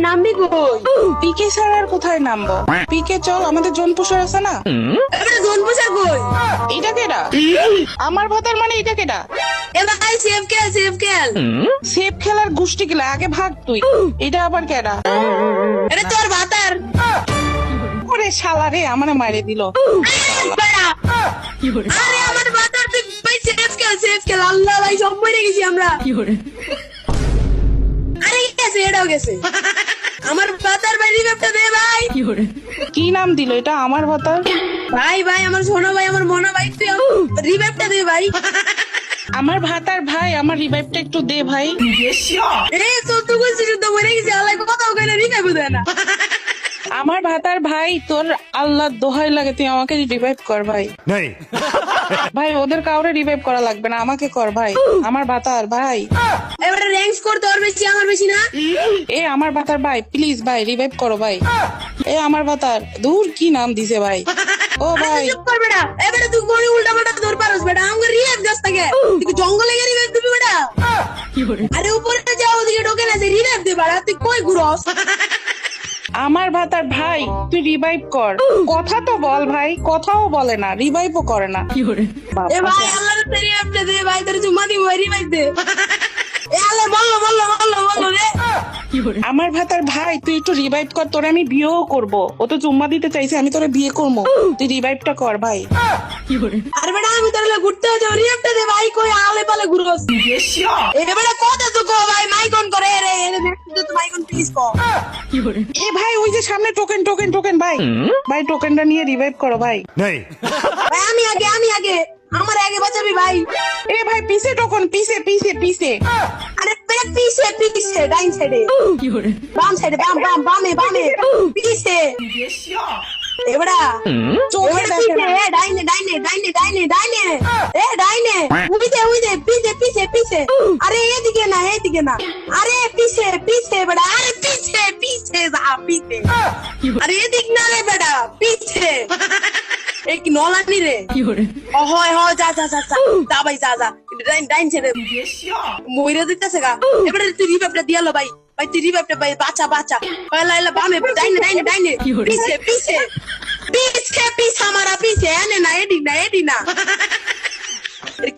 নামবি নামবি কই? পিকে ছাড়া আর কোথায় নামবো? পিকে চল, আমাদের জোনপুষার আছে না? এবারে জোন পোষা কই? এটা কেডা? আমার ভাতার মানে এটা কেডা? এ ভাই সেভ খেল সেভ খেল। সেফ খেলার গোষ্ঠী গেলা, আগে ভাগ তুই। এটা আবার কেডা? এটা তোর ভাতার। ওরে শালা রে, আমারে মাইরে দিল। বেড়া। আরে আমার ভাতার তুই ভাই সেভ খেল আল্লাহ ভাই সব মরে গেছি আমরা। আরে গেছে এটাও গেছে। আমার ভাতার ভাই রিভাইভটা দে ভাই। কি নাম দিল এটা? আমার ভাতার? ভাই ভাই আমার শোনো ভাই আমার মনে ভাই তুই রিভাইভটা দে ভাই। আমার ভাতার ভাই, আমার রিভাইভটা একটু দে ভাই। এ তো তুই কইছিস তো মরে গেছি আল্লাহ কথা কইনা রিভাইভ দেয় না। আমার ভাতার ভাই, তোর আল্লাহ দোহাই লাগে, তুই আমাকে রিভাইভ কর ভাই। नहीं ভাই ওদের কাউরে রিভাইভ করা লাগবে না, আমাকে কর ভাই। আমার ভাতার ভাই, এবারে র্যাঙ্কস করতে ওর বেশি আমার বেশি না। এ আমার ভাতার ভাই, প্লিজ ভাই রিভাইভ করো ভাই। এ আমার ভাতার, দূর কি নাম দিছে ভাই। ও ভাই চুপ কর বেটা। এবারে তুই কোন উল্টা পাল্টা ধর পারস বেটা। আমাকে রিভাইভ দাস থাকে। তুই জঙ্গলে গিয়ে রিভাইভ দিবি বেটা। আরে উপরে যাও ওদিকে ঢোকে না যে রিভাইভ দে বেটা। তুই কই ঘুরস? আমার ভাতার ভাই, তুই রিভাইভ কর। কথা তো বল ভাই, কথাও বলে না, রিভাইভও করে না। এ ভাই আল্লাহর উপরে রিভাইভ দে ভাই তোর জুম্মা দিব রিভাইভ দে। এ আল্লাহ বললো রে। আমার ভাতার ভাই, তুই একটু রিভাইভ কর, তোরে আমি বিয়েও করব। ও তো চুম্মা দিতে চাইছে, আমি তোরে বিয়ে করবো। তুই রিভাইভটা কর ভাই। আরে বেটা আমি তোর ঘুরতে যাও রিভাইভটা দে ভাই। কই আলে পালে ঘুরস? এ বেটা কথা তো কো ভাই মাইক অন করে রে। এ দেখতে তো মাইক অন প্লিজ কো। এ ভাই ওই যে সামনে টোকেন টোকেন টোকেন ভাই, ভাই টোকেনটা নিয়ে রিভাইভ করো ভাই। नहीं ভাই আমি আগে আমার আগে বাঁচাবি ভাই। এ ভাই পিছে টোকন, পিছে পিছে পিছে। আরে বেটা পিছে ডাইন সাইডে বাম সাইডে বামে পিছে এবারে চোখে দেখে না। ডাইনে এ ডাইনে উইদে পিছে আরে এদিকে না আরে পিছে বেটা আরে পিছে যা পিছে আরে এদিক না রে বেটা পিছে এক নলানি রে হয় যা ভাই যা ডাইন ছেড়ে মইরা দিতেছে গা এবারে তুই রিভাইভটা দিয়ালো ভাই তুই রিভাইভটা ভাই বাঁচা লাইলা বামে ডাইনে পিছে আমারা পিছে এনে না এদিক না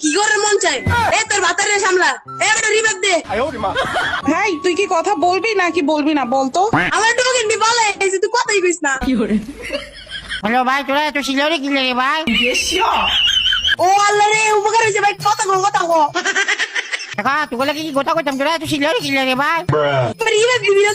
কি করে মন চাই এ তোর ভাতারে সামলা এবারে রিভাইভ দে ভাই তুই কি কথা বলবি নাকি বলবি না বলতো? আমার টোকেন দি বলে এই যে তুই কথাই কইস না হ্যালো ভাই, তোরা এত শিলারে কি লাগে ভাই? ও আল্লাহ রে উপকার হইছে ভাই কথা কো দেখা তোগুলো কি কথা কইতাম, তোরা এত শিলারে কি লাগে ভাই? রিভাইভ দিবি না